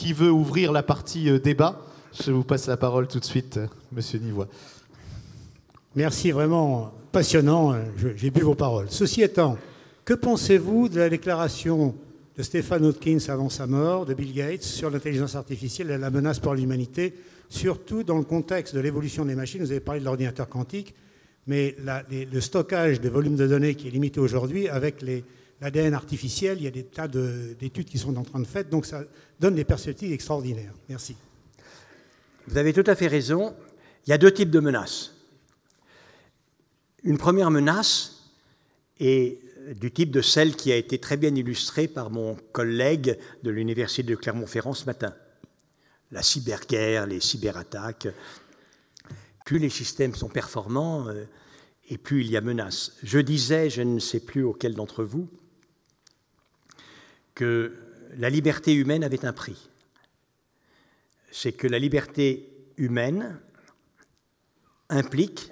qui veut ouvrir la partie débat? Je vous passe la parole tout de suite, Monsieur Nivois. Merci, vraiment passionnant. J'ai bu vos paroles. Ceci étant, que pensez-vous de la déclaration de Stephen Hawking avant sa mort, de Bill Gates, sur l'intelligence artificielle et la menace pour l'humanité, surtout dans le contexte de l'évolution des machines? Vous avez parlé de l'ordinateur quantique, mais le stockage des volumes de données qui est limité aujourd'hui, avec l'ADN artificiel, il y a des tas d'études qui sont en train de faire, donc ça donne des perspectives extraordinaires. Merci. Vous avez tout à fait raison. Il y a deux types de menaces. Une première menace est du type de celle qui a été très bien illustrée par mon collègue de l'Université de Clermont-Ferrand ce matin. La cyberguerre, les cyberattaques. Plus les systèmes sont performants et plus il y a menace. Je disais, je ne sais plus auquel d'entre vous, que la liberté humaine avait un prix. C'est que la liberté humaine implique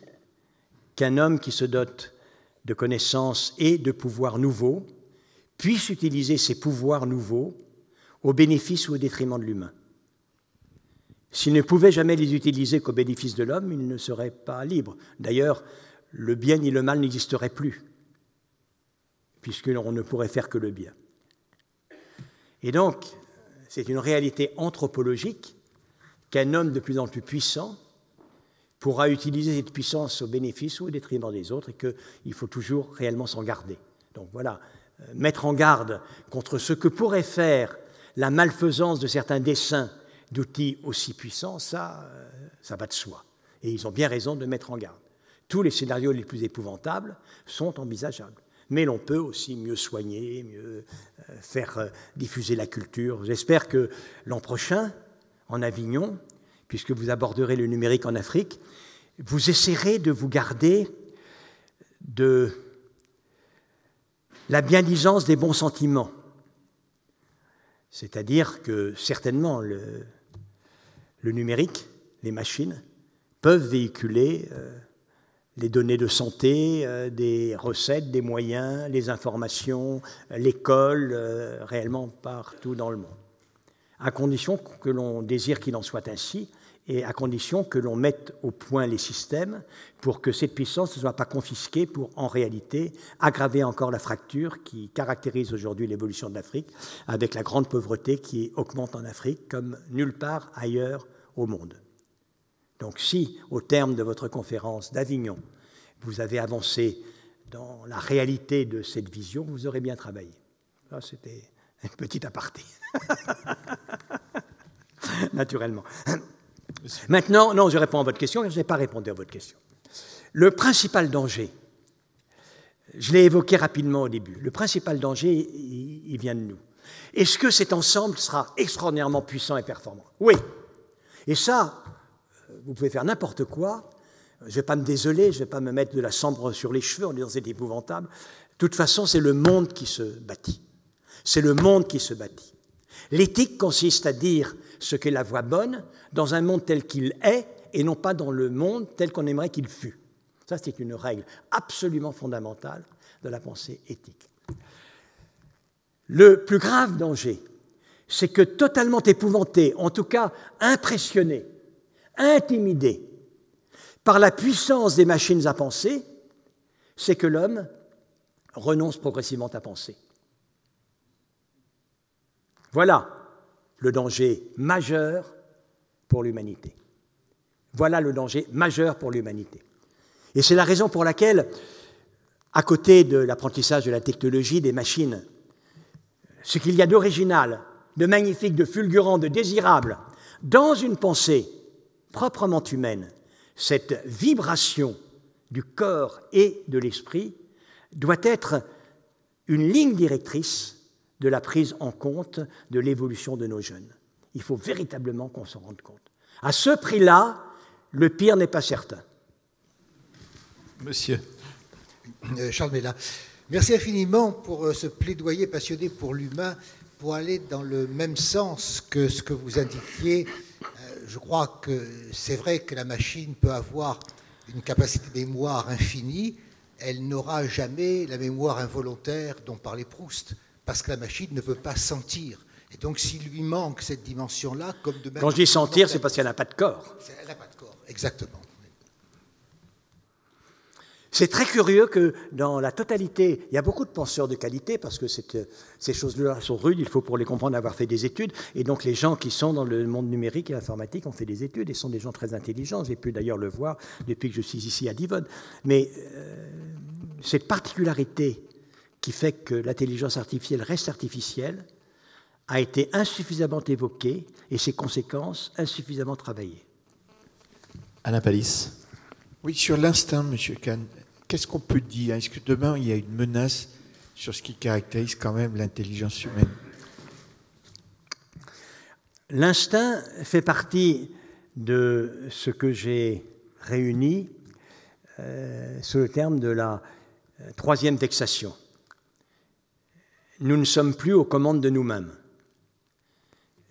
qu'un homme qui se dote de connaissances et de pouvoirs nouveaux puisse utiliser ces pouvoirs nouveaux au bénéfice ou au détriment de l'humain. S'il ne pouvait jamais les utiliser qu'au bénéfice de l'homme, il ne serait pas libre. D'ailleurs, le bien ni le mal n'existeraient plus, puisqu'on ne pourrait faire que le bien. Et donc, c'est une réalité anthropologique qu'un homme de plus en plus puissant pourra utiliser cette puissance au bénéfice ou au détriment des autres et qu'il faut toujours réellement s'en garder. Donc voilà, mettre en garde contre ce que pourrait faire la malfaisance de certains desseins d'outils aussi puissants, ça va de soi. Et ils ont bien raison de mettre en garde. Tous les scénarios les plus épouvantables sont envisageables. Mais l'on peut aussi mieux soigner, mieux faire diffuser la culture. J'espère que l'an prochain, en Avignon, puisque vous aborderez le numérique en Afrique, vous essaierez de vous garder de la bienlisance des bons sentiments. C'est-à-dire que certainement le numérique, les machines, peuvent véhiculer les données de santé, des recettes, des moyens, les informations, l'école, réellement partout dans le monde. À condition que l'on désire qu'il en soit ainsi, et à condition que l'on mette au point les systèmes pour que cette puissance ne soit pas confisquée pour, en réalité, aggraver encore la fracture qui caractérise aujourd'hui l'évolution de l'Afrique, avec la grande pauvreté qui augmente en Afrique comme nulle part ailleurs au monde. Donc si, au terme de votre conférence d'Avignon, vous avez avancé dans la réalité de cette vision, vous aurez bien travaillé. Là, c'était un petit aparté. Naturellement. Maintenant, non, je réponds à votre question, je n'ai pas répondu à votre question. Le principal danger, je l'ai évoqué rapidement au début, le principal danger, il vient de nous. Est-ce que cet ensemble sera extraordinairement puissant et performant? Oui. Et ça, vous pouvez faire n'importe quoi. Je ne vais pas me désoler, je ne vais pas me mettre de la cendre sur les cheveux en disant c'est épouvantable. De toute façon, c'est le monde qui se bâtit. C'est le monde qui se bâtit. L'éthique consiste à dire ce qu'est la voie bonne dans un monde tel qu'il est et non pas dans le monde tel qu'on aimerait qu'il fût. Ça, c'est une règle absolument fondamentale de la pensée éthique. Le plus grave danger, c'est que totalement épouvanté, en tout cas impressionné, intimidé par la puissance des machines à penser, c'est que l'homme renonce progressivement à penser. Voilà le danger majeur pour l'humanité. Voilà le danger majeur pour l'humanité. Et c'est la raison pour laquelle, à côté de l'apprentissage de la technologie, des machines, ce qu'il y a d'original, de magnifique, de fulgurant, de désirable, dans une pensée proprement humaine, cette vibration du corps et de l'esprit doit être une ligne directrice de la prise en compte de l'évolution de nos jeunes. Il faut véritablement qu'on s'en rende compte. À ce prix-là, le pire n'est pas certain. Monsieur. Charles Mella, merci infiniment pour ce plaidoyer passionné pour l'humain, pour aller dans le même sens que ce que vous indiquiez. Je crois que c'est vrai que la machine peut avoir une capacité de mémoire infinie, elle n'aura jamais la mémoire involontaire dont parlait Proust, parce que la machine ne peut pas sentir. Et donc, s'il lui manque cette dimension-là, comme de même... Quand je dis sentir, c'est parce qu'elle n'a pas de corps. Elle n'a pas de corps, exactement. C'est très curieux que dans la totalité, il y a beaucoup de penseurs de qualité, parce que ces choses-là sont rudes, il faut pour les comprendre avoir fait des études, et donc les gens qui sont dans le monde numérique et informatique ont fait des études, et sont des gens très intelligents, j'ai pu d'ailleurs le voir depuis que je suis ici à Divonne. Mais cette particularité qui fait que l'intelligence artificielle reste artificielle a été insuffisamment évoquée, et ses conséquences insuffisamment travaillées. Anna Palis. Oui, sur l'instinct, M. Kahn, qu'est-ce qu'on peut dire? Est-ce que demain, il y a une menace sur ce qui caractérise quand même l'intelligence humaine? L'instinct fait partie de ce que j'ai réuni sous le terme de la troisième vexation. Nous ne sommes plus aux commandes de nous-mêmes.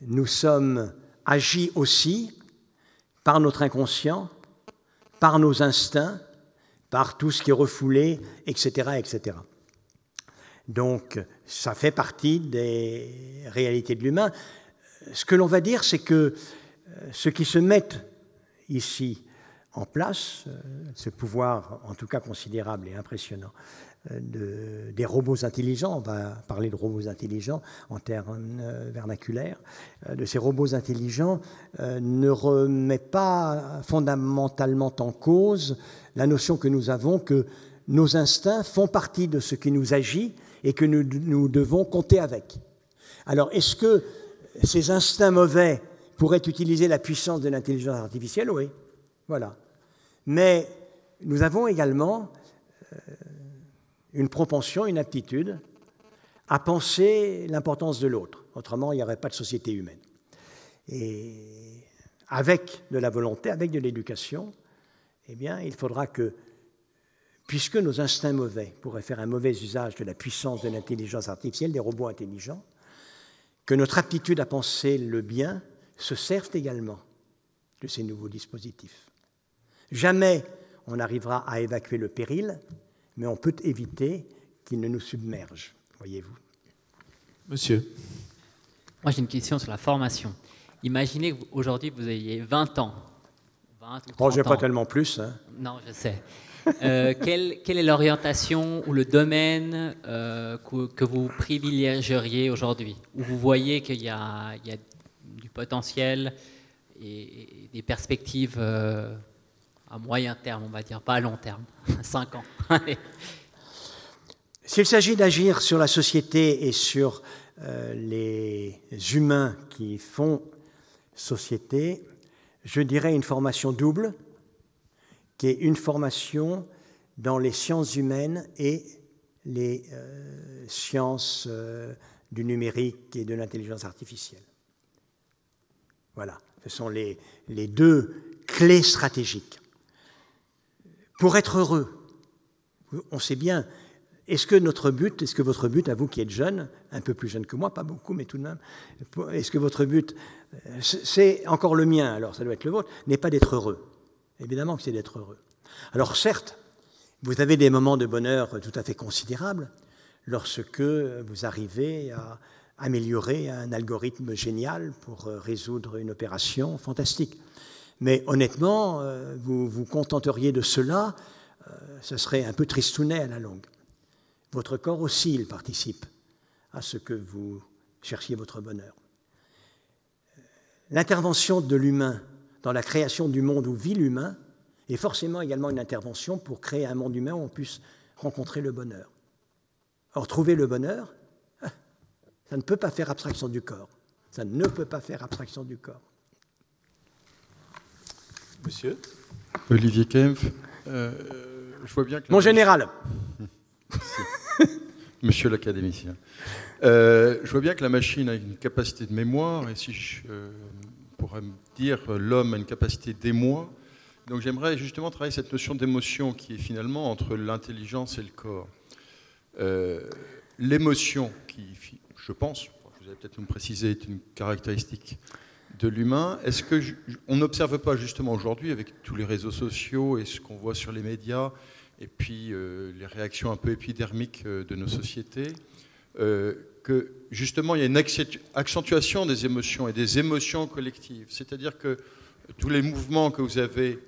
Nous sommes agis aussi par notre inconscient, par nos instincts, par tout ce qui est refoulé, etc., etc. Donc, ça fait partie des réalités de l'humain. Ce que l'on va dire, c'est que ce qui se met ici en place, ce pouvoir en tout cas considérable et impressionnant des robots intelligents, on va parler de robots intelligents en termes vernaculaires, de ces robots intelligents ne remet pas fondamentalement en cause la notion que nous avons que nos instincts font partie de ce qui nous agit et que nous devons compter avec. Alors, est-ce que ces instincts mauvais pourraient utiliser la puissance de l'intelligence artificielle? Oui, voilà. Mais nous avons également une propension, une aptitude à penser l'importance de l'autre. Autrement, il n'y aurait pas de société humaine. Et avec de la volonté, avec de l'éducation, eh bien, il faudra que, puisque nos instincts mauvais pourraient faire un mauvais usage de la puissance de l'intelligence artificielle, des robots intelligents, que notre aptitude à penser le bien se serve également de ces nouveaux dispositifs. Jamais on n'arrivera à évacuer le péril, mais on peut éviter qu'il ne nous submerge, voyez-vous. Monsieur. Moi, j'ai une question sur la formation. Imaginez qu'aujourd'hui, vous ayez 20 ans. 20 ou 30 bon, je n'ai pas ans. tellement plus. Hein. Non, je sais. Quelle est l'orientation ou le domaine que vous privilégieriez aujourd'hui, où vous voyez qu'il y a du potentiel et des perspectives à moyen terme, on va dire, pas à long terme, 5 ans. S'il s'agit d'agir sur la société et sur les humains qui font société, je dirais une formation double, qui est une formation dans les sciences humaines et les sciences du numérique et de l'intelligence artificielle. Voilà, ce sont les deux clés stratégiques. Pour être heureux, on sait bien, est-ce que votre but, à vous qui êtes jeune, un peu plus jeune que moi, pas beaucoup, mais tout de même, est-ce que votre but, c'est encore le mien, alors ça doit être le vôtre, n'est pas d'être heureux? Évidemment que c'est d'être heureux. Alors certes, vous avez des moments de bonheur tout à fait considérables lorsque vous arrivez à améliorer un algorithme génial pour résoudre une opération fantastique. Mais honnêtement, vous vous contenteriez de cela, ce serait un peu tristounet à la longue. Votre corps aussi, il participe à ce que vous cherchiez votre bonheur. L'intervention de l'humain dans la création du monde où vit l'humain est forcément également une intervention pour créer un monde humain où on puisse rencontrer le bonheur. Or, trouver le bonheur, ça ne peut pas faire abstraction du corps. Ça ne peut pas faire abstraction du corps. Monsieur. Olivier Kempf, je vois bien que... Mon général. Monsieur l'académicien. Je vois bien que la machine a une capacité de mémoire, et si je pourrais me dire l'homme a une capacité d'émoi, donc j'aimerais justement travailler cette notion d'émotion qui est finalement entre l'intelligence et le corps. L'émotion qui, je pense, vous allez peut-être nous préciser, est une caractéristique de l'humain. Est-ce qu'on n'observe pas justement aujourd'hui, avec tous les réseaux sociaux et ce qu'on voit sur les médias, et puis les réactions un peu épidermiques de nos sociétés, que justement il y a une accentuation des émotions et des émotions collectives. C'est-à-dire que tous les mouvements que vous avez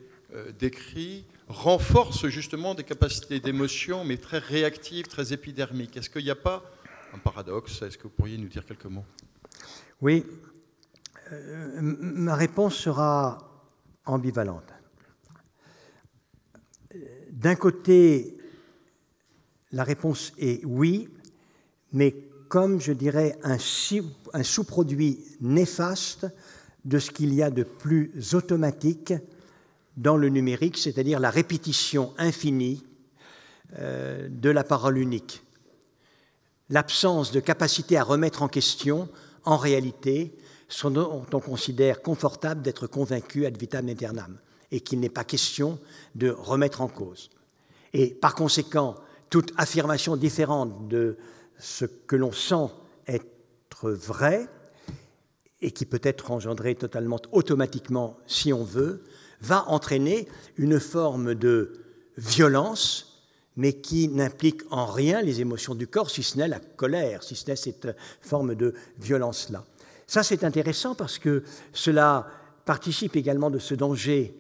décrits renforcent justement des capacités d'émotion, mais très réactives, très épidermiques. Est-ce qu'il n'y a pas un paradoxe? Est-ce que vous pourriez nous dire quelques mots? Oui. Ma réponse sera ambivalente. D'un côté, la réponse est oui, mais comme, je dirais, un sous-produit néfaste de ce qu'il y a de plus automatique dans le numérique, c'est-à-dire la répétition infinie de la parole unique. L'absence de capacité à remettre en question, en réalité, ce dont on considère confortable d'être convaincu ad vitam aeternam, et qu'il n'est pas question de remettre en cause. Et par conséquent, toute affirmation différente de ce que l'on sent être vrai, et qui peut être engendré totalement automatiquement si on veut, va entraîner une forme de violence, mais qui n'implique en rien les émotions du corps, si ce n'est la colère, si ce n'est cette forme de violence-là. Ça, c'est intéressant parce que cela participe également de ce danger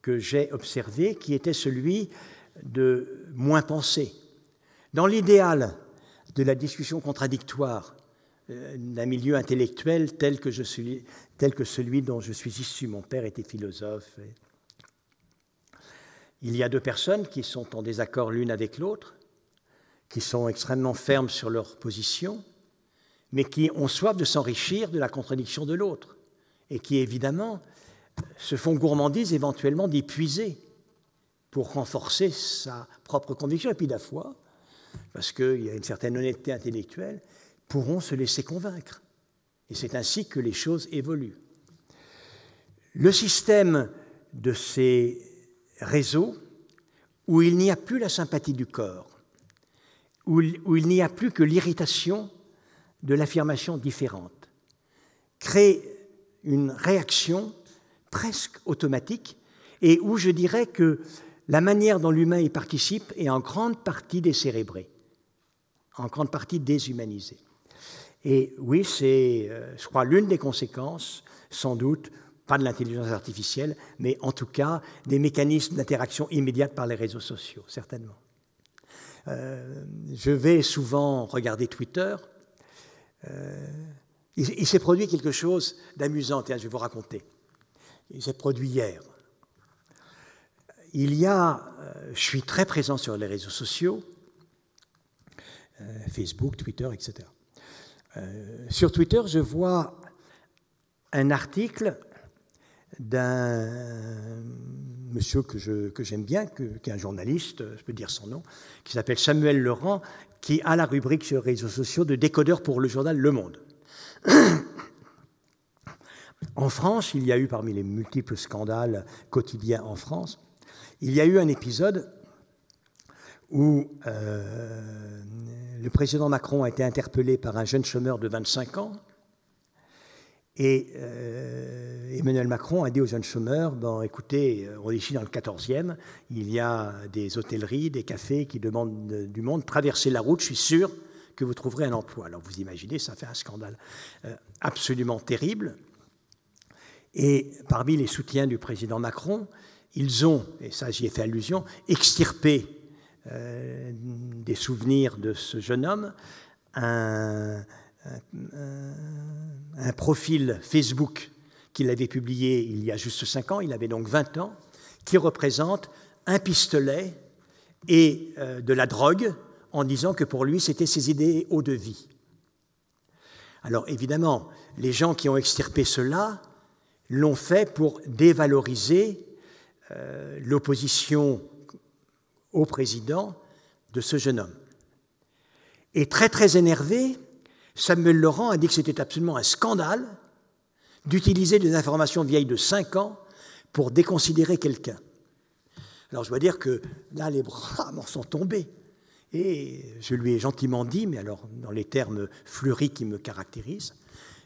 que j'ai observé, qui était celui de moins penser. Dans l'idéal de la discussion contradictoire d'un milieu intellectuel tel que celui dont je suis issu, mon père était philosophe. Il y a deux personnes qui sont en désaccord l'une avec l'autre, qui sont extrêmement fermes sur leur position, mais qui ont soif de s'enrichir de la contradiction de l'autre, et qui, évidemment, se font gourmandise éventuellement d'y puiser pour renforcer sa propre conviction, et puis la foi, parce qu'il y a une certaine honnêteté intellectuelle, pourront se laisser convaincre. Et c'est ainsi que les choses évoluent. Le système de ces réseaux, où il n'y a plus la sympathie du corps, où il n'y a plus que l'irritation de l'affirmation différente, crée une réaction presque automatique et où je dirais que la manière dont l'humain y participe est en grande partie décérébrée, en grande partie déshumanisée. Et oui, c'est, je crois, l'une des conséquences, sans doute, pas de l'intelligence artificielle, mais en tout cas des mécanismes d'interaction immédiate par les réseaux sociaux, certainement. Je vais souvent regarder Twitter. Il s'est produit quelque chose d'amusant, je vais vous raconter. Il s'est produit hier. Je suis très présent sur les réseaux sociaux, Facebook, Twitter, etc. Sur Twitter, je vois un article d'un monsieur que j'aime bien, qui est un journaliste, je peux dire son nom, qui s'appelle Samuel Laurent, qui a la rubrique sur les réseaux sociaux de décodeur pour le journal Le Monde. En France, il y a eu, parmi les multiples scandales quotidiens en France, il y a eu un épisode où le président Macron a été interpellé par un jeune chômeur de 25 ans et Emmanuel Macron a dit aux jeunes chômeurs, bon, écoutez, on est ici dans le 14e, il y a des hôtelleries, des cafés qui demandent du monde, traversez la route, je suis sûr que vous trouverez un emploi. Alors vous imaginez, ça fait un scandale absolument terrible. Et parmi les soutiens du président Macron, ils ont, et ça j'y ai fait allusion, extirpé des souvenirs de ce jeune homme, un profil Facebook qu'il avait publié il y a juste 5 ans, il avait donc 20 ans, qui représente un pistolet et de la drogue, en disant que pour lui, c'était ses idéaux de vie. Alors évidemment, les gens qui ont extirpé cela l'ont fait pour dévaloriser l'opposition au président de ce jeune homme. Et très très énervé, Samuel Laurent a dit que c'était absolument un scandale d'utiliser des informations vieilles de 5 ans pour déconsidérer quelqu'un. Alors je dois dire que là, les bras m'en sont tombés. Et je lui ai gentiment dit, mais alors dans les termes fleuris qui me caractérisent,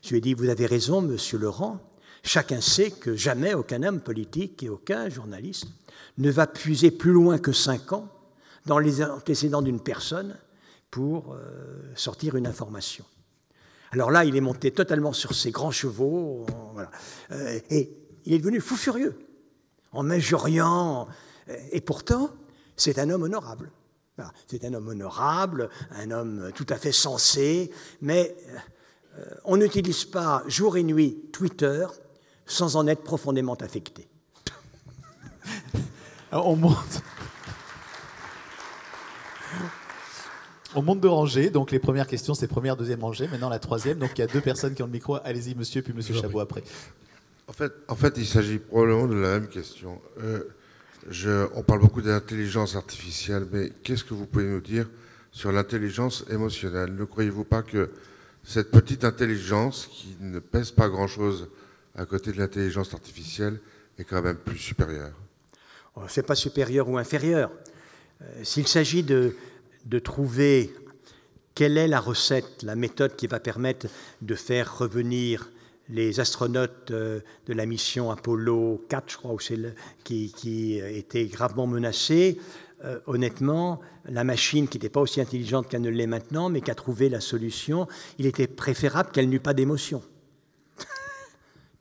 je lui ai dit, vous avez raison, monsieur Laurent, chacun sait que jamais aucun homme politique et aucun journaliste ne va puiser plus loin que 5 ans dans les antécédents d'une personne pour sortir une information. Alors là, il est monté totalement sur ses grands chevaux, voilà. Et il est devenu fou furieux, en m'injuriant. Et pourtant, c'est un homme honorable. Voilà. C'est un homme honorable, un homme tout à fait sensé, mais on n'utilise pas jour et nuit Twitter sans en être profondément affecté. Alors, on monte de rangée, donc les premières questions, c'est première, deuxième rangée. Maintenant, la troisième, donc il y a 2 personnes qui ont le micro. Allez-y, monsieur, puis monsieur Chabot après. En fait, il s'agit probablement de la même question. On parle beaucoup d'intelligence artificielle, mais qu'est-ce que vous pouvez nous dire sur l'intelligence émotionnelle? Ne croyez-vous pas que cette petite intelligence, qui ne pèse pas grand-chose à côté de l'intelligence artificielle, est quand même plus supérieure? Ce n'est pas supérieur ou inférieur. S'il s'agit de trouver quelle est la recette, la méthode qui va permettre de faire revenir les astronautes de la mission Apollo 4, je crois, qui étaient gravement menacés, honnêtement, la machine qui n'était pas aussi intelligente qu'elle ne l'est maintenant, mais qui a trouvé la solution, il était préférable qu'elle n'eût pas d'émotion.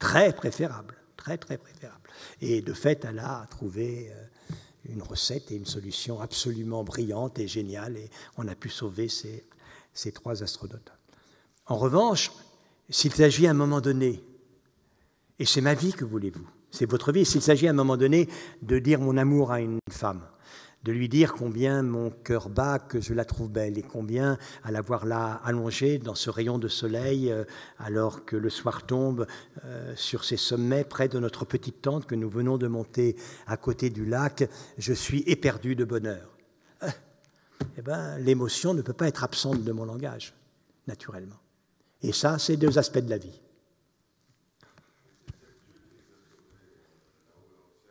Très préférable, très très préférable. Et de fait, elle a trouvé une recette et une solution absolument brillante et géniale, et on a pu sauver ces 3 astronautes. En revanche, s'il s'agit à un moment donné, et c'est ma vie que voulez-vous, c'est votre vie, s'il s'agit à un moment donné de dire mon amour à une femme, de lui dire combien mon cœur bat, que je la trouve belle, et combien, à la voir là allongée dans ce rayon de soleil, alors que le soir tombe sur ces sommets près de notre petite tente que nous venons de monter à côté du lac, je suis éperdu de bonheur. Eh bien, l'émotion ne peut pas être absente de mon langage, naturellement. Et ça, c'est 2 aspects de la vie.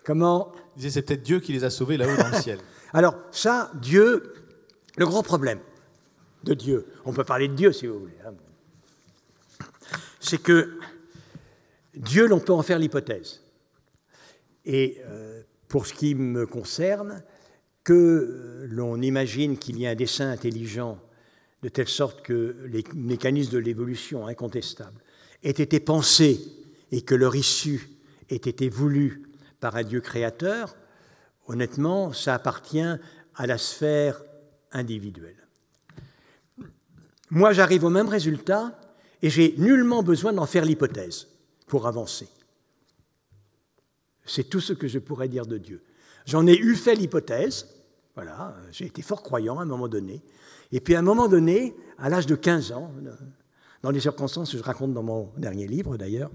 Comment? C'est peut-être Dieu qui les a sauvés là-haut dans le ciel. Alors ça, Dieu, le gros problème de Dieu, on peut parler de Dieu si vous voulez, hein, c'est que Dieu, l'on peut en faire l'hypothèse. Et pour ce qui me concerne, que l'on imagine qu'il y a un dessein intelligent de telle sorte que les mécanismes de l'évolution incontestables aient été pensés et que leur issue ait été voulue par un Dieu créateur, honnêtement, ça appartient à la sphère individuelle. Moi, j'arrive au même résultat et j'ai nullement besoin d'en faire l'hypothèse pour avancer. C'est tout ce que je pourrais dire de Dieu. J'en ai eu fait l'hypothèse, voilà, j'ai été fort croyant à un moment donné, et puis à un moment donné, à l'âge de 15 ans, dans les circonstances que je raconte dans mon dernier livre d'ailleurs,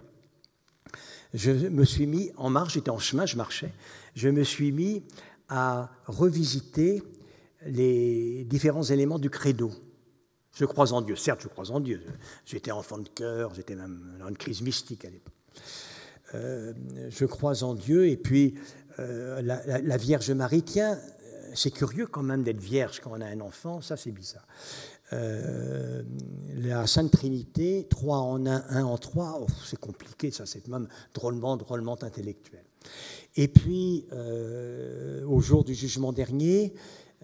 je me suis mis en marche, j'étais en chemin, je marchais, je me suis mis à revisiter les différents éléments du credo. Je crois en Dieu, certes je crois en Dieu, j'étais enfant de cœur, j'étais même dans une crise mystique à l'époque. Je crois en Dieu, et puis la Vierge Marie, tiens, c'est curieux quand même d'être vierge quand on a un enfant, ça c'est bizarre. La Sainte Trinité, 3 en 1, 1 en 3, oh, c'est compliqué, ça c'est même drôlement intellectuel. Et puis, au jour du jugement dernier,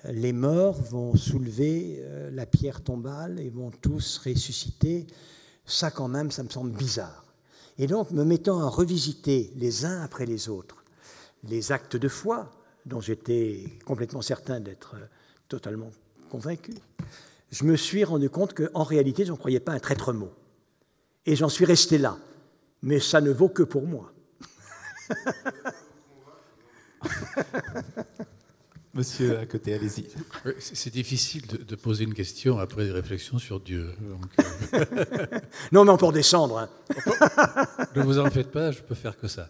les morts vont soulever la pierre tombale et vont tous ressusciter. Ça quand même, ça me semble bizarre. Et donc, me mettant à revisiter les uns après les autres les actes de foi, dont j'étais complètement certain d'être totalement convaincu, je me suis rendu compte qu'en réalité, je n'en croyais pas un traître mot. Et j'en suis resté là. Mais ça ne vaut que pour moi. Monsieur à côté, allez-y. C'est difficile de poser une question après des réflexions sur Dieu. Donc, non, mais on peut redescendre. Hein. Ne vous en faites pas, je peux faire que ça.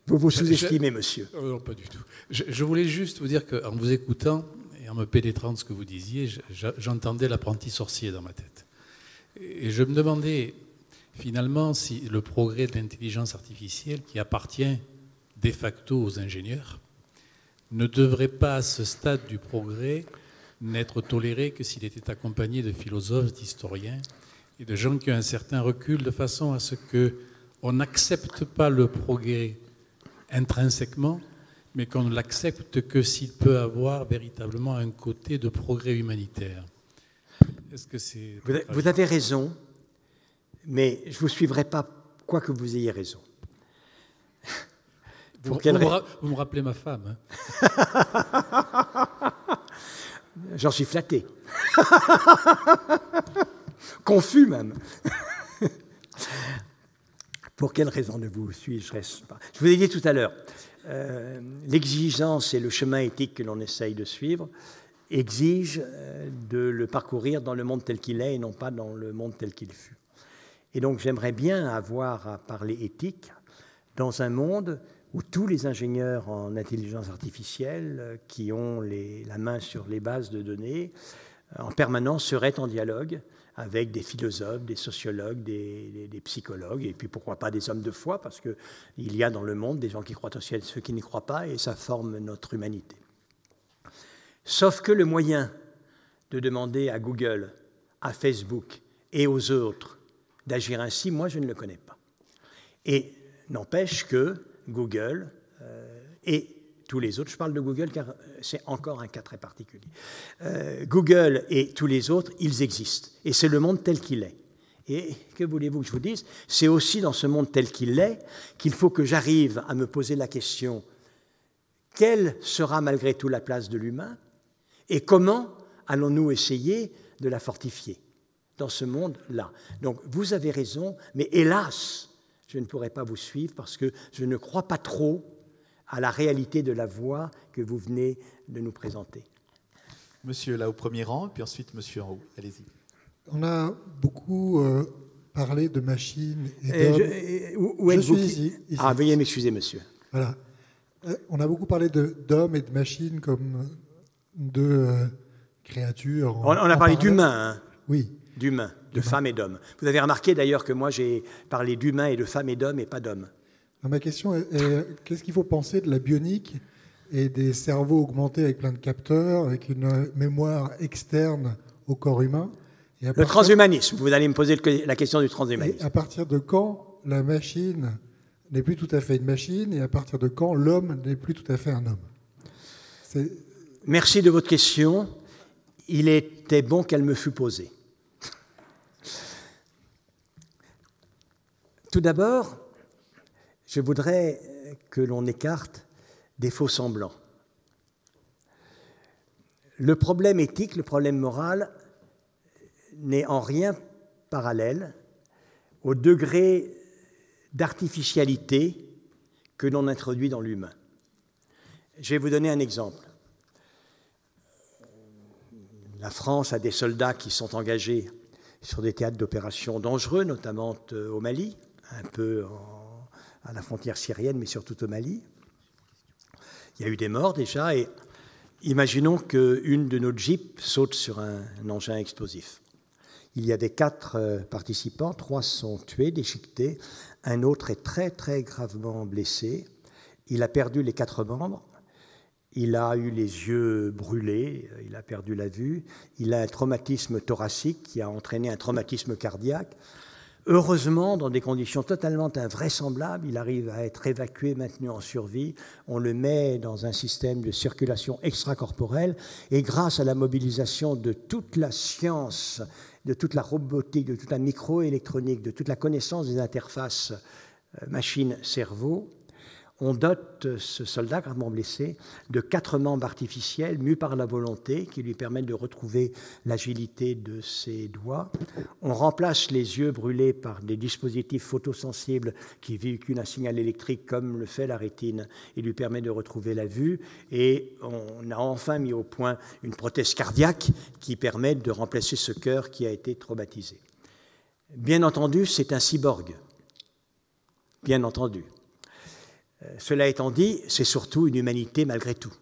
Vous vous sous-estimez, monsieur. Non, pas du tout. Je voulais juste vous dire qu'en vous écoutant et en me pénétrant de ce que vous disiez, j'entendais l'apprenti sorcier dans ma tête. Et je me demandais finalement si le progrès de l'intelligence artificielle, qui appartient de facto aux ingénieurs, ne devrait pas à ce stade du progrès n'être toléré que s'il était accompagné de philosophes, d'historiens et de gens qui ont un certain recul, de façon à ce qu'on n'accepte pas le progrès intrinsèquement, mais qu'on ne l'accepte que s'il peut avoir véritablement un côté de progrès humanitaire. Est-ce que c'est... Vous avez raison, mais je ne vous suivrai pas, quoi que vous ayez raison. Vous me rappelez ma femme. Hein. J'en suis flatté. Confus même. Pour quelle raison ne vous suis-je pas? Je vous ai dit tout à l'heure, l'exigence et le chemin éthique que l'on essaye de suivre exigent de le parcourir dans le monde tel qu'il est et non pas dans le monde tel qu'il fut. Et donc j'aimerais bien avoir à parler éthique dans un monde où tous les ingénieurs en intelligence artificielle qui ont la main sur les bases de données en permanence seraient en dialogue avec des philosophes, des sociologues, des psychologues, et puis pourquoi pas des hommes de foi, parce qu'il y a dans le monde des gens qui croient au ciel, ceux qui n'y croient pas, et ça forme notre humanité. Sauf que le moyen de demander à Google, à Facebook et aux autres d'agir ainsi, moi je ne le connais pas. Et n'empêche que Google et tous les autres, je parle de Google car c'est encore un cas très particulier, Google et tous les autres, ils existent. Et c'est le monde tel qu'il est. Et que voulez-vous que je vous dise? C'est aussi dans ce monde tel qu'il est qu'il faut que j'arrive à me poser la question, quelle sera malgré tout la place de l'humain et comment allons-nous essayer de la fortifier dans ce monde-là? Donc vous avez raison, mais hélas, je ne pourrai pas vous suivre parce que je ne crois pas trop à la réalité de la voie que vous venez de nous présenter. Monsieur là au premier rang, puis ensuite monsieur en haut. Allez-y. On a beaucoup parlé de machines et d'hommes. Où êtes-vous ici. Ah, veuillez m'excuser, monsieur. Voilà. On a beaucoup parlé d'hommes et de machines comme de créatures. On a parlé d'humains. Hein. Oui. D'humains, de femmes et d'hommes. Vous avez remarqué d'ailleurs que moi j'ai parlé d'humains et de femmes et d'hommes et pas d'hommes. Ma question est, qu'est-ce qu'il faut penser de la bionique et des cerveaux augmentés avec plein de capteurs, avec une mémoire externe au corps humain? Le transhumanisme, vous allez me poser la question du transhumanisme. Et à partir de quand la machine n'est plus tout à fait une machine et à partir de quand l'homme n'est plus tout à fait un homme? Merci de votre question. Il était bon qu'elle me fût posée. Tout d'abord, je voudrais que l'on écarte des faux semblants. Le problème éthique, le problème moral, n'est en rien parallèle au degré d'artificialité que l'on introduit dans l'humain. Je vais vous donner un exemple. La France a des soldats qui sont engagés sur des théâtres d'opérations dangereux, notamment au Mali, un peu à la frontière syrienne, mais surtout au Mali. Il y a eu des morts déjà, et imaginons qu'une de nos jeeps saute sur un engin explosif. Il y avait 4 participants, 3 sont tués, déchiquetés, un autre est très très gravement blessé. Il a perdu les 4 membres, il a eu les yeux brûlés, il a perdu la vue, il a un traumatisme thoracique qui a entraîné un traumatisme cardiaque. Heureusement, dans des conditions totalement invraisemblables, il arrive à être évacué, maintenu en survie. On le met dans un système de circulation extracorporelle et grâce à la mobilisation de toute la science, de toute la robotique, de toute la microélectronique, de toute la connaissance des interfaces machine-cerveau, on dote ce soldat gravement blessé de 4 membres artificiels mus par la volonté qui lui permettent de retrouver l'agilité de ses doigts. On remplace les yeux brûlés par des dispositifs photosensibles qui véhiculent un signal électrique comme le fait la rétine et lui permet de retrouver la vue. Et on a enfin mis au point une prothèse cardiaque qui permet de remplacer ce cœur qui a été traumatisé. Bien entendu, c'est un cyborg. Bien entendu. Cela étant dit, c'est surtout une humanité malgré tout.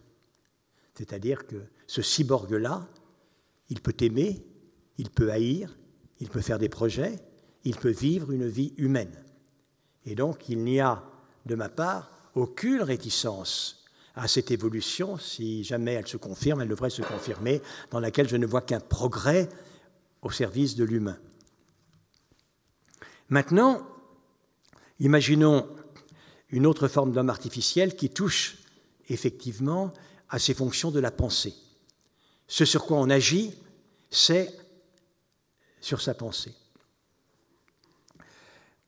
C'est-à-dire que ce cyborg-là, il peut aimer, il peut haïr, il peut faire des projets, il peut vivre une vie humaine. Et donc, il n'y a, de ma part, aucune réticence à cette évolution. Si jamais elle se confirme, elle devrait se confirmer, dans laquelle je ne vois qu'un progrès au service de l'humain. Maintenant, imaginons une autre forme d'homme artificiel qui touche effectivement à ces fonctions de la pensée. Ce sur quoi on agit, c'est sur sa pensée.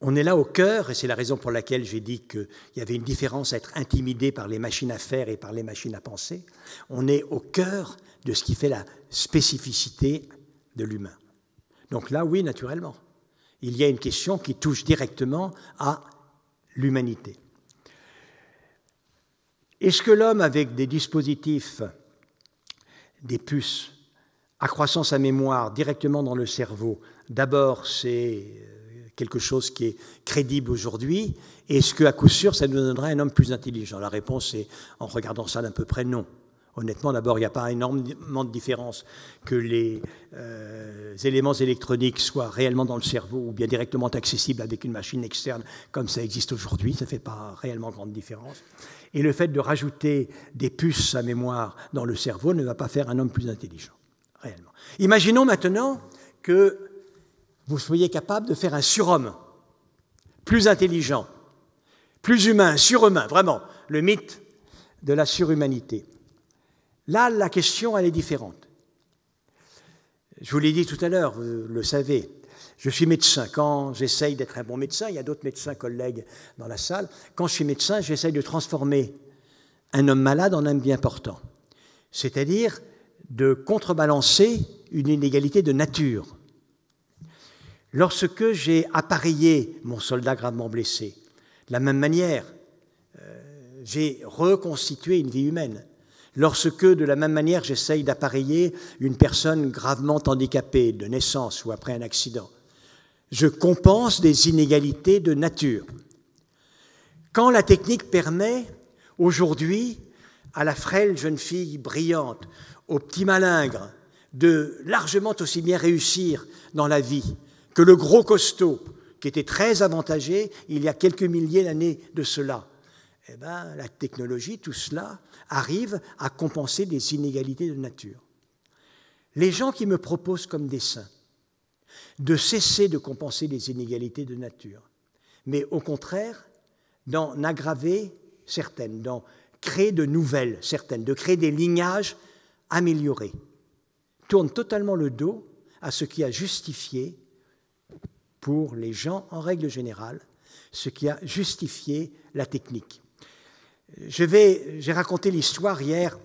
On est là au cœur, et c'est la raison pour laquelle j'ai dit qu'il y avait une différence à être intimidé par les machines à faire et par les machines à penser. On est au cœur de ce qui fait la spécificité de l'humain. Donc là, oui, naturellement, il y a une question qui touche directement à l'humanité. Est-ce que l'homme, avec des dispositifs, des puces, accroissant sa mémoire directement dans le cerveau, d'abord, c'est quelque chose qui est crédible aujourd'hui? Est-ce qu'à coup sûr, ça nous donnerait un homme plus intelligent? La réponse est, en regardant ça d'un peu près, non. Honnêtement, d'abord, il n'y a pas énormément de différence que les éléments électroniques soient réellement dans le cerveau ou bien directement accessibles avec une machine externe comme ça existe aujourd'hui. Ça ne fait pas réellement grande différence. Et le fait de rajouter des puces à mémoire dans le cerveau ne va pas faire un homme plus intelligent, réellement. Imaginons maintenant que vous soyez capable de faire un surhomme, plus intelligent, plus humain, surhumain, vraiment, le mythe de la surhumanité. Là, la question, elle est différente. Je vous l'ai dit tout à l'heure, vous le savez, je suis médecin. Quand j'essaye d'être un bon médecin, il y a d'autres médecins collègues dans la salle, quand je suis médecin, j'essaye de transformer un homme malade en homme bien portant. C'est-à-dire de contrebalancer une inégalité de nature. Lorsque j'ai appareillé mon soldat gravement blessé, de la même manière, j'ai reconstitué une vie humaine. Lorsque, de la même manière, j'essaye d'appareiller une personne gravement handicapée de naissance ou après un accident, je compense des inégalités de nature. Quand la technique permet, aujourd'hui, à la frêle jeune fille brillante, au petit malingre, de largement aussi bien réussir dans la vie que le gros costaud, qui était très avantagé il y a quelques milliers d'années de cela, eh bien, la technologie, tout cela, arrive à compenser des inégalités de nature. Les gens qui me proposent comme des saints de cesser de compenser les inégalités de nature, mais au contraire d'en aggraver certaines, d'en créer de nouvelles certaines, de créer des lignages améliorés, tournent totalement le dos à ce qui a justifié, pour les gens en règle générale, ce qui a justifié la technique. J'ai raconté l'histoire hier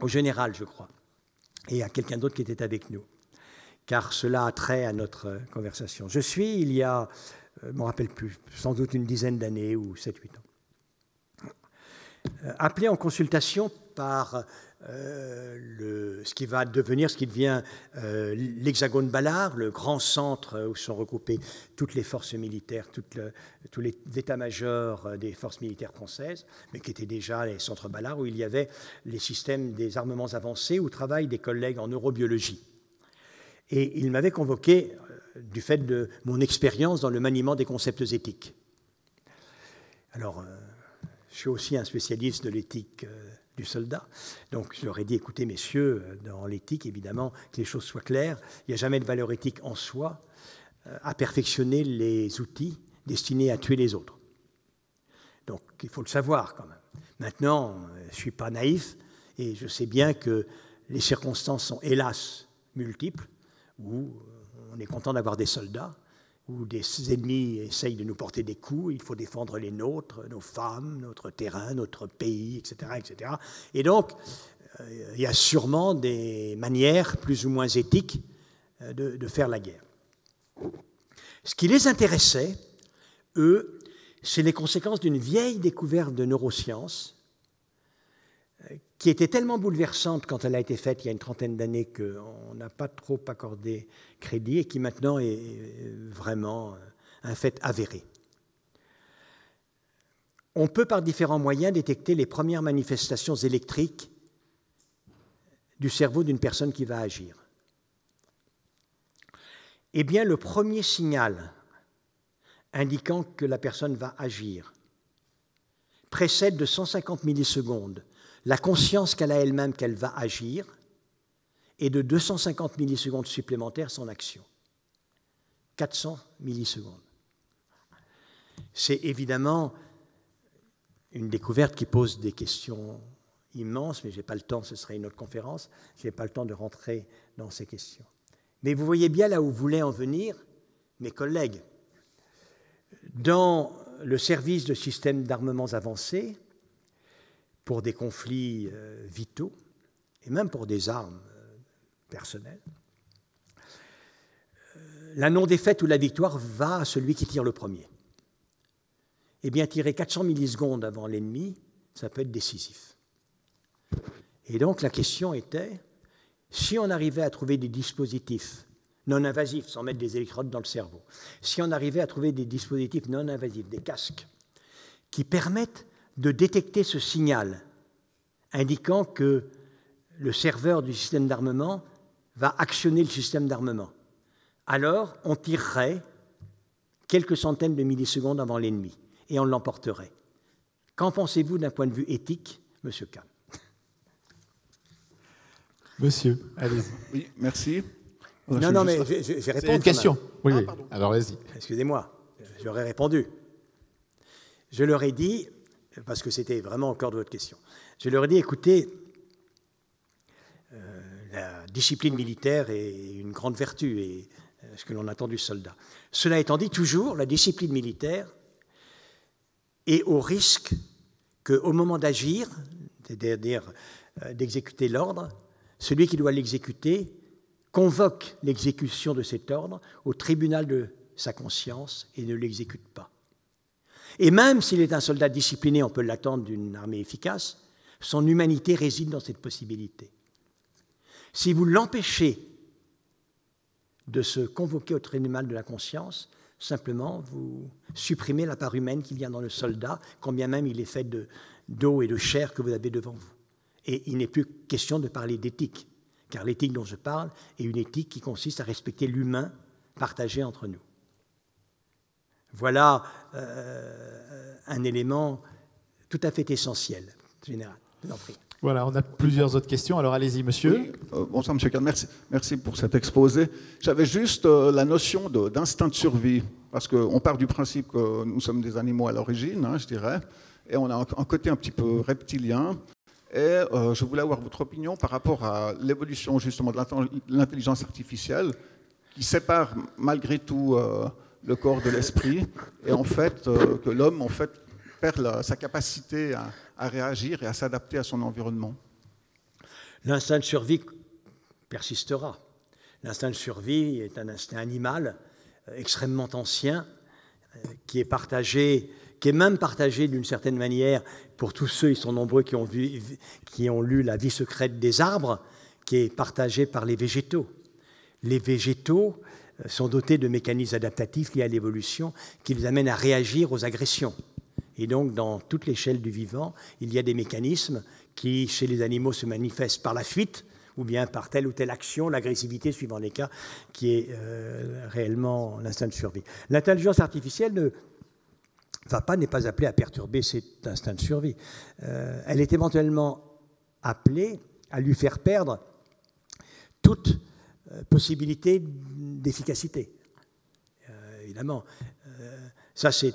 au général, je crois, et à quelqu'un d'autre qui était avec nous, car cela a trait à notre conversation. Je suis, il y a, je ne me rappelle plus, sans doute une dizaine d'années ou 7-8 ans, appelé en consultation par ce qui va devenir, ce qui devient l'Hexagone Ballard, le grand centre où sont regroupées toutes les forces militaires, tous les états-majors des forces militaires françaises, mais qui étaient déjà les centres Ballard, où il y avait les systèmes des armements avancés, où travaillent des collègues en neurobiologie. Et il m'avait convoqué du fait de mon expérience dans le maniement des concepts éthiques. Alors, je suis aussi un spécialiste de l'éthique du soldat. Donc, je leur ai dit, écoutez, messieurs, dans l'éthique, évidemment, que les choses soient claires. Il n'y a jamais de valeur éthique en soi à perfectionner les outils destinés à tuer les autres. Donc, il faut le savoir quand même. Maintenant, je ne suis pas naïf et je sais bien que les circonstances sont, hélas, multiples, où on est content d'avoir des soldats, où des ennemis essayent de nous porter des coups, il faut défendre les nôtres, nos femmes, notre terrain, notre pays, etc. etc. Et donc, il y a sûrement des manières plus ou moins éthiques de faire la guerre. Ce qui les intéressait, eux, c'est les conséquences d'une vieille découverte de neurosciences qui était tellement bouleversante quand elle a été faite il y a une trentaine d'années qu'on n'a pas trop accordé crédit et qui maintenant est vraiment un fait avéré. On peut par différents moyens détecter les premières manifestations électriques du cerveau d'une personne qui va agir. Eh bien, le premier signal indiquant que la personne va agir précède de 150 millisecondes la conscience qu'elle a elle-même qu'elle va agir et de 250 millisecondes supplémentaires son action. 400 millisecondes. C'est évidemment une découverte qui pose des questions immense, mais je n'ai pas le temps, ce serait une autre conférence, je n'ai pas le temps de rentrer dans ces questions. Mais vous voyez bien là où voulaient en venir mes collègues. Dans le service de systèmes d'armements avancés, pour des conflits vitaux, et même pour des armes personnelles, la non-défaite ou la victoire va à celui qui tire le premier. Eh bien, tirer 400 millisecondes avant l'ennemi, ça peut être décisif. Et donc, la question était, si on arrivait à trouver des dispositifs non invasifs, sans mettre des électrodes dans le cerveau, si on arrivait à trouver des dispositifs non invasifs, des casques, qui permettent de détecter ce signal, indiquant que le serveur du système d'armement va actionner le système d'armement, alors on tirerait quelques centaines de millisecondes avant l'ennemi et on l'emporterait. Qu'en pensez-vous d'un point de vue éthique, Monsieur Kahn? Monsieur, allez-y. Oui, merci. Non, mais j'ai répondu. C'est une question. Oui, oui. Alors, allez-y. Excusez-moi, j'aurais répondu. Je leur ai dit, parce que c'était vraiment au cœur de votre question, je leur ai dit, écoutez, la discipline militaire est une grande vertu et ce que l'on attend du soldat. Cela étant dit, toujours, la discipline militaire est au risque qu'au moment d'agir, c'est-à-dire d'exécuter l'ordre, celui qui doit l'exécuter convoque l'exécution de cet ordre au tribunal de sa conscience et ne l'exécute pas. Et même s'il est un soldat discipliné, on peut l'attendre d'une armée efficace, son humanité réside dans cette possibilité. Si vous l'empêchez de se convoquer au tribunal de la conscience, simplement vous supprimez la part humaine qu'il y a dans le soldat, quand bien même il est fait d'eau et de chair que vous avez devant vous. Et il n'est plus question de parler d'éthique, car l'éthique dont je parle est une éthique qui consiste à respecter l'humain partagé entre nous. Voilà un élément tout à fait essentiel, général. Je vous en prie. Voilà, on a plusieurs autres questions. Alors allez-y, monsieur. Oui, bonsoir, monsieur Kahn. Merci pour cet exposé. J'avais juste la notion d'instinct de survie, parce qu'on part du principe que nous sommes des animaux à l'origine, hein, je dirais, et on a un côté un petit peu reptilien. Et je voulais avoir votre opinion par rapport à l'évolution justement de l'intelligence artificielle, qui sépare malgré tout le corps de l'esprit, et en fait que l'homme en fait perd sa capacité à réagir et à s'adapter à son environnement. L'instinct de survie persistera. L'instinct de survie est un instinct animal extrêmement ancien, qui est même partagé d'une certaine manière pour tous ceux, ils sont nombreux, qui ont lu La vie secrète des arbres, qui est partagé par les végétaux. Les végétaux sont dotés de mécanismes adaptatifs liés à l'évolution qui les amènent à réagir aux agressions. Et donc, dans toute l'échelle du vivant, il y a des mécanismes qui, chez les animaux, se manifestent par la fuite ou bien par telle ou telle action, l'agressivité, suivant les cas, qui est réellement l'instinct de survie. L'intelligence artificielle n'est pas appelée à perturber cet instinct de survie. Elle est éventuellement appelée à lui faire perdre toute possibilité d'efficacité. Évidemment, ça c'est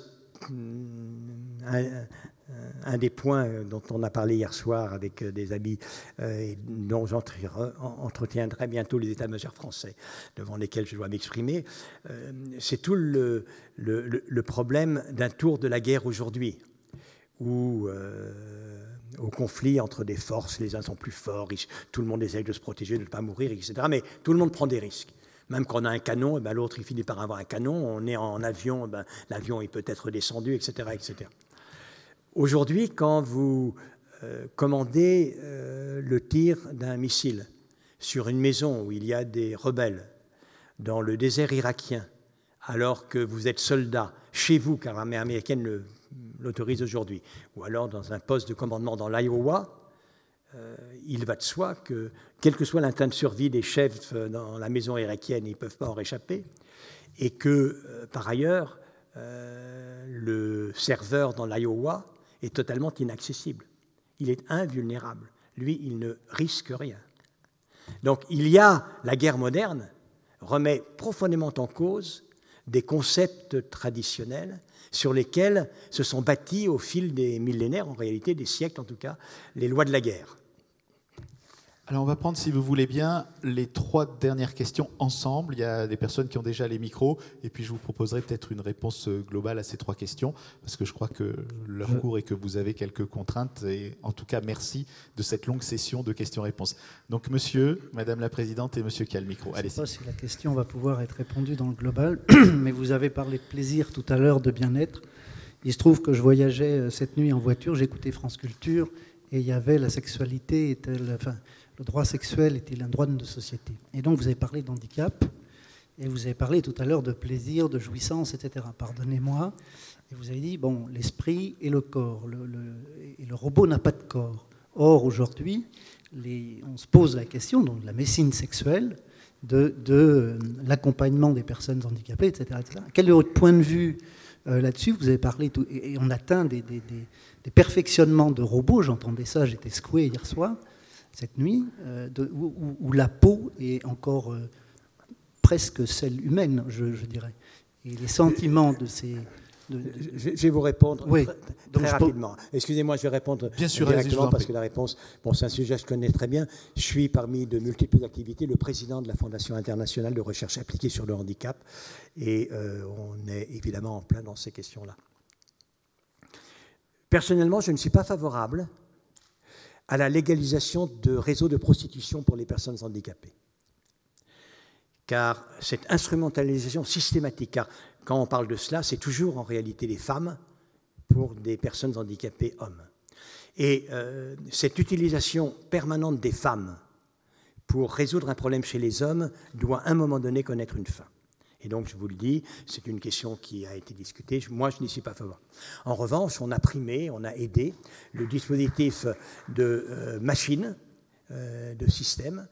un des points dont on a parlé hier soir avec des amis et dont j'entretiendrai bientôt les états-majors français devant lesquels je dois m'exprimer. C'est tout le problème d'un tour de la guerre aujourd'hui, où au conflit entre des forces, les uns sont plus forts, tout le monde essaye de se protéger, de ne pas mourir, etc. Mais tout le monde prend des risques. Même quand on a un canon, l'autre il finit par avoir un canon, on est en avion, l'avion il peut être descendu, etc. etc. Aujourd'hui, quand vous commandez le tir d'un missile sur une maison où il y a des rebelles, dans le désert irakien, alors que vous êtes soldat chez vous, car l'armée américaine l'autorise aujourd'hui, ou alors dans un poste de commandement dans l'Iowa, il va de soi que, quel que soit l'instinct de survie des chefs dans la maison irakienne, ils ne peuvent pas en réchapper, et que, par ailleurs, le serveur dans l'Iowa est totalement inaccessible. Il est invulnérable. Lui, il ne risque rien. Donc, la guerre moderne remet profondément en cause des concepts traditionnels sur lesquels se sont bâtis au fil des millénaires, en réalité des siècles en tout cas, les lois de la guerre. Alors on va prendre, si vous voulez bien, les 3 dernières questions ensemble. Il y a des personnes qui ont déjà les micros, et puis je vous proposerai peut-être une réponse globale à ces 3 questions, parce que je crois que l'heure court et que vous avez quelques contraintes. Et en tout cas, merci de cette longue session de questions-réponses. Donc monsieur, madame la présidente et monsieur qui a le micro. Allez. Je ne sais pas si la question va pouvoir être répondue dans le global, mais vous avez parlé de plaisir tout à l'heure, de bien-être. Il se trouve que je voyageais cette nuit en voiture, j'écoutais France Culture, et il y avait la sexualité, le droit sexuel est-il un droit de société? Et donc vous avez parlé d'handicap, et vous avez parlé tout à l'heure de plaisir, de jouissance, etc. Pardonnez-moi. Et vous avez dit, bon, l'esprit et le corps. Et le robot n'a pas de corps. Or, aujourd'hui, on se pose la question, donc de la médecine sexuelle, de l'accompagnement des personnes handicapées, etc., etc. Quel est votre point de vue là-dessus? Vous avez parlé, et on atteint des perfectionnements de robots. J'entendais ça, j'étais secoué hier soir, cette nuit, où la peau est encore presque celle humaine, je dirais. Et les sentiments de ces... Je vais vous répondre très rapidement. Excusez-moi, je vais répondre directement parce que la réponse, bon, c'est un sujet que je connais très bien. Je suis parmi de multiples activités le président de la Fondation internationale de recherche appliquée sur le handicap, et on est évidemment en plein dans ces questions-là. Personnellement, je ne suis pas favorable à la légalisation de réseaux de prostitution pour les personnes handicapées. Car cette instrumentalisation systématique, car quand on parle de cela, c'est toujours en réalité les femmes pour des personnes handicapées hommes. Et cette utilisation permanente des femmes pour résoudre un problème chez les hommes doit à un moment donné connaître une fin. Et donc, je vous le dis, c'est une question qui a été discutée. Moi, je n'y suis pas favorable. En revanche, on a primé, on a aidé le dispositif de machines, de systèmes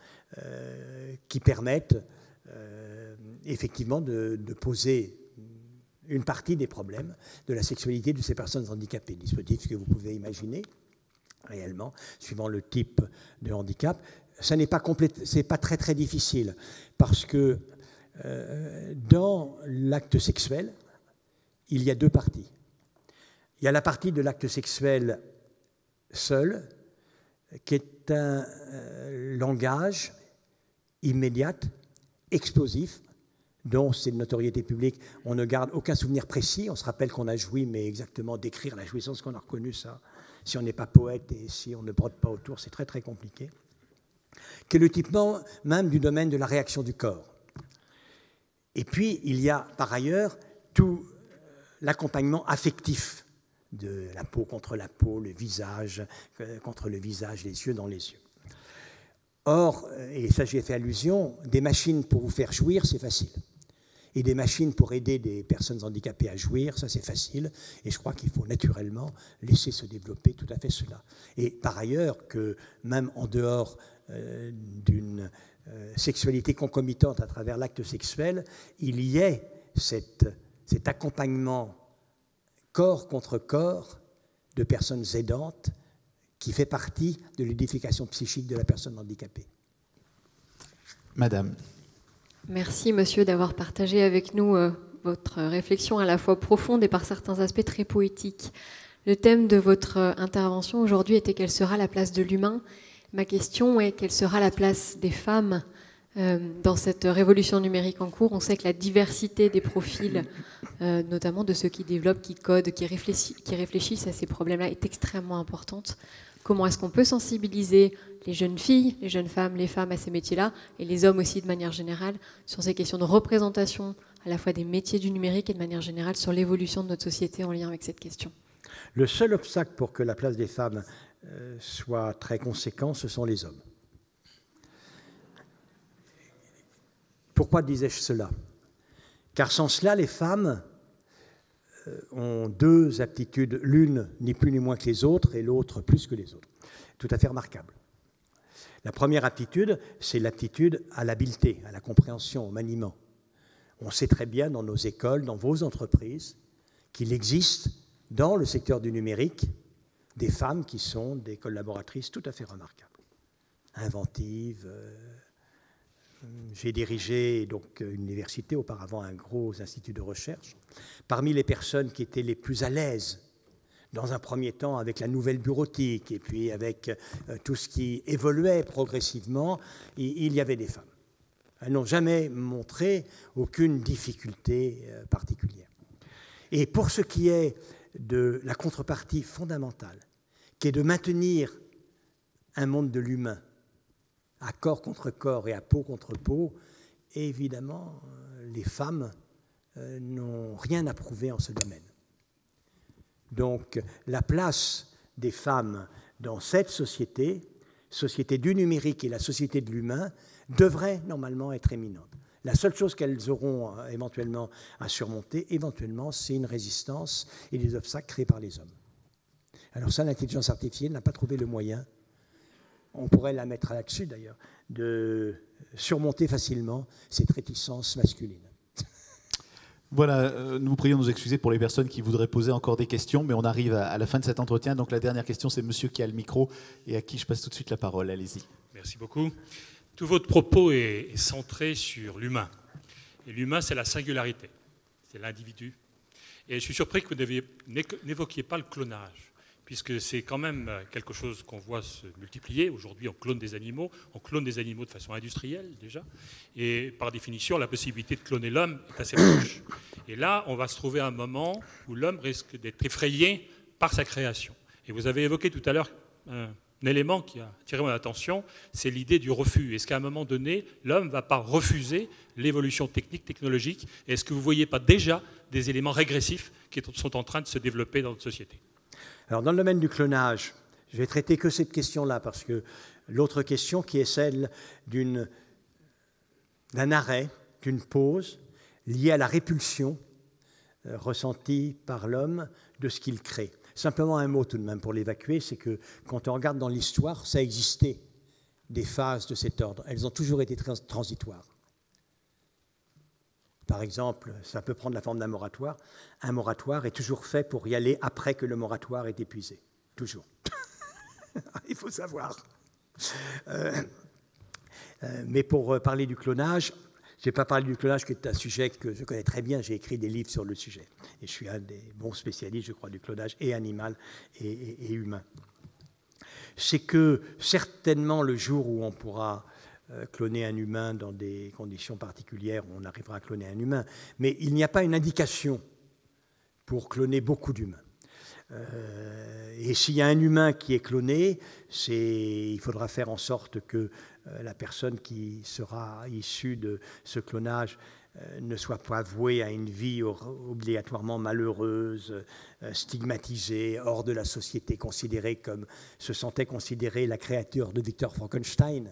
qui permettent effectivement de poser une partie des problèmes de la sexualité de ces personnes handicapées. Dispositif que vous pouvez imaginer réellement, suivant le type de handicap. Ça n'est pas c'est pas très très difficile parce que dans l'acte sexuel, il y a 2 parties. Il y a la partie de l'acte sexuel seul, qui est un langage immédiat, explosif, dont c'est de notoriété publique. On ne garde aucun souvenir précis. On se rappelle qu'on a joui, mais exactement décrire la jouissance qu'on a reconnue, ça, si on n'est pas poète et si on ne brode pas autour, c'est très très compliqué. Qui est le type même du domaine de la réaction du corps. Et puis, il y a par ailleurs tout l'accompagnement affectif de la peau contre la peau, le visage contre le visage, les yeux dans les yeux. Or, et ça j'y ai fait allusion, des machines pour vous faire jouir, c'est facile. Et des machines pour aider des personnes handicapées à jouir, ça c'est facile. Et je crois qu'il faut naturellement laisser se développer tout à fait cela. Et par ailleurs, que même en dehors d'une sexualité concomitante à travers l'acte sexuel, il y ait cet accompagnement corps contre corps de personnes aidantes qui fait partie de l'édification psychique de la personne handicapée. Madame. Merci, monsieur, d'avoir partagé avec nous votre réflexion à la fois profonde et par certains aspects très poétiques. Le thème de votre intervention aujourd'hui était quelle sera la place de l'humain. Ma question est quelle sera la place des femmes dans cette révolution numérique en cours. On sait que la diversité des profils, notamment de ceux qui développent, qui codent, qui réfléchissent à ces problèmes-là, est extrêmement importante. Comment est-ce qu'on peut sensibiliser les jeunes filles, les jeunes femmes, les femmes à ces métiers-là, et les hommes aussi de manière générale, sur ces questions de représentation à la fois des métiers du numérique et de manière générale sur l'évolution de notre société en lien avec cette question? Le seul obstacle pour que la place des femmes soit très conséquent, ce sont les hommes. Pourquoi disais-je cela? Car sans cela, les femmes ont 2 aptitudes, l'une ni plus ni moins que les autres et l'autre plus que les autres. Tout à fait remarquable. La première aptitude, c'est l'aptitude à l'habileté, à la compréhension, au maniement. On sait très bien dans nos écoles, dans vos entreprises, qu'il existe dans le secteur du numérique des femmes qui sont des collaboratrices tout à fait remarquables, inventives. J'ai dirigé donc une université, auparavant un gros institut de recherche. Parmi les personnes qui étaient les plus à l'aise dans un premier temps avec la nouvelle bureautique et puis avec tout ce qui évoluait progressivement, il y avait des femmes. Elles n'ont jamais montré aucune difficulté particulière. Et pour ce qui est de la contrepartie fondamentale, qui est de maintenir un monde de l'humain à corps contre corps et à peau contre peau, évidemment, les femmes n'ont rien à prouver en ce domaine. Donc, la place des femmes dans cette société du numérique et la société de l'humain, devrait normalement être éminente. La seule chose qu'elles auront éventuellement à surmonter, c'est une résistance et des obstacles créés par les hommes. Alors ça, l'intelligence artificielle n'a pas trouvé le moyen, on pourrait la mettre là-dessus d'ailleurs, de surmonter facilement cette réticence masculine. Voilà, nous vous prions de nous excuser pour les personnes qui voudraient poser encore des questions, mais on arrive à la fin de cet entretien. Donc la dernière question, c'est monsieur qui a le micro et à qui je passe tout de suite la parole. Allez-y. Merci beaucoup. Tout votre propos est centré sur l'humain. Et l'humain, c'est la singularité, c'est l'individu. Et je suis surpris que vous n'évoquiez pas le clonage, puisque c'est quand même quelque chose qu'on voit se multiplier. Aujourd'hui, on clone des animaux de façon industrielle déjà, et par définition, la possibilité de cloner l'homme est assez proche. Et là, on va se trouver à un moment où l'homme risque d'être effrayé par sa création. Et vous avez évoqué tout à l'heure un élément qui a attiré mon attention, c'est l'idée du refus. Est-ce qu'à un moment donné, l'homme ne va pas refuser l'évolution technique, technologique? Est-ce que vous ne voyez pas déjà des éléments régressifs qui sont en train de se développer dans notre société? Alors, dans le domaine du clonage, je vais traiter que cette question-là, parce que l'autre question qui est celle d'un arrêt, d'une pause, liée à la répulsion ressentie par l'homme de ce qu'il crée. Simplement un mot tout de même pour l'évacuer, c'est que quand on regarde dans l'histoire, ça existait des phases de cet ordre. Elles ont toujours été transitoires. Par exemple, ça peut prendre la forme d'un moratoire. Un moratoire est toujours fait pour y aller après que le moratoire est épuisé. Toujours. Il faut savoir. Mais pour parler du clonage, je n'ai pas parlé du clonage, qui est un sujet que je connais très bien. J'ai écrit des livres sur le sujet. Et je suis un des bons spécialistes, je crois, du clonage et animal et humain. C'est que certainement le jour où on pourra cloner un humain dans des conditions particulières, on arrivera à cloner un humain. Mais il n'y a pas une indication pour cloner beaucoup d'humains. Et s'il y a un humain qui est cloné, il faudra faire en sorte que la personne qui sera issue de ce clonage ne soit pas vouée à une vie obligatoirement malheureuse, stigmatisée, hors de la société, considérée comme se sentait considérée la créature de Victor Frankenstein,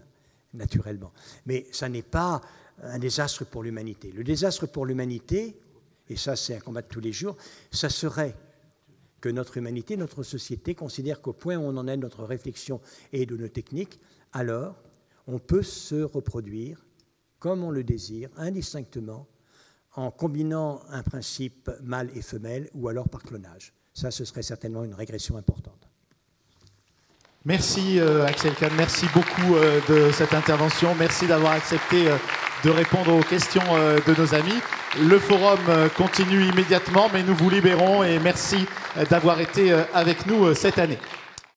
naturellement. Mais ça n'est pas un désastre pour l'humanité. Le désastre pour l'humanité, et ça c'est un combat de tous les jours, ça serait que notre humanité, notre société considère qu'au point où on en est de notre réflexion et de nos techniques, alors on peut se reproduire comme on le désire, indistinctement, en combinant un principe mâle et femelle ou alors par clonage. Ça, ce serait certainement une régression importante. Merci Axel Kahn, merci beaucoup de cette intervention. Merci d'avoir accepté de répondre aux questions de nos amis. Le forum continue immédiatement, mais nous vous libérons et merci d'avoir été avec nous cette année.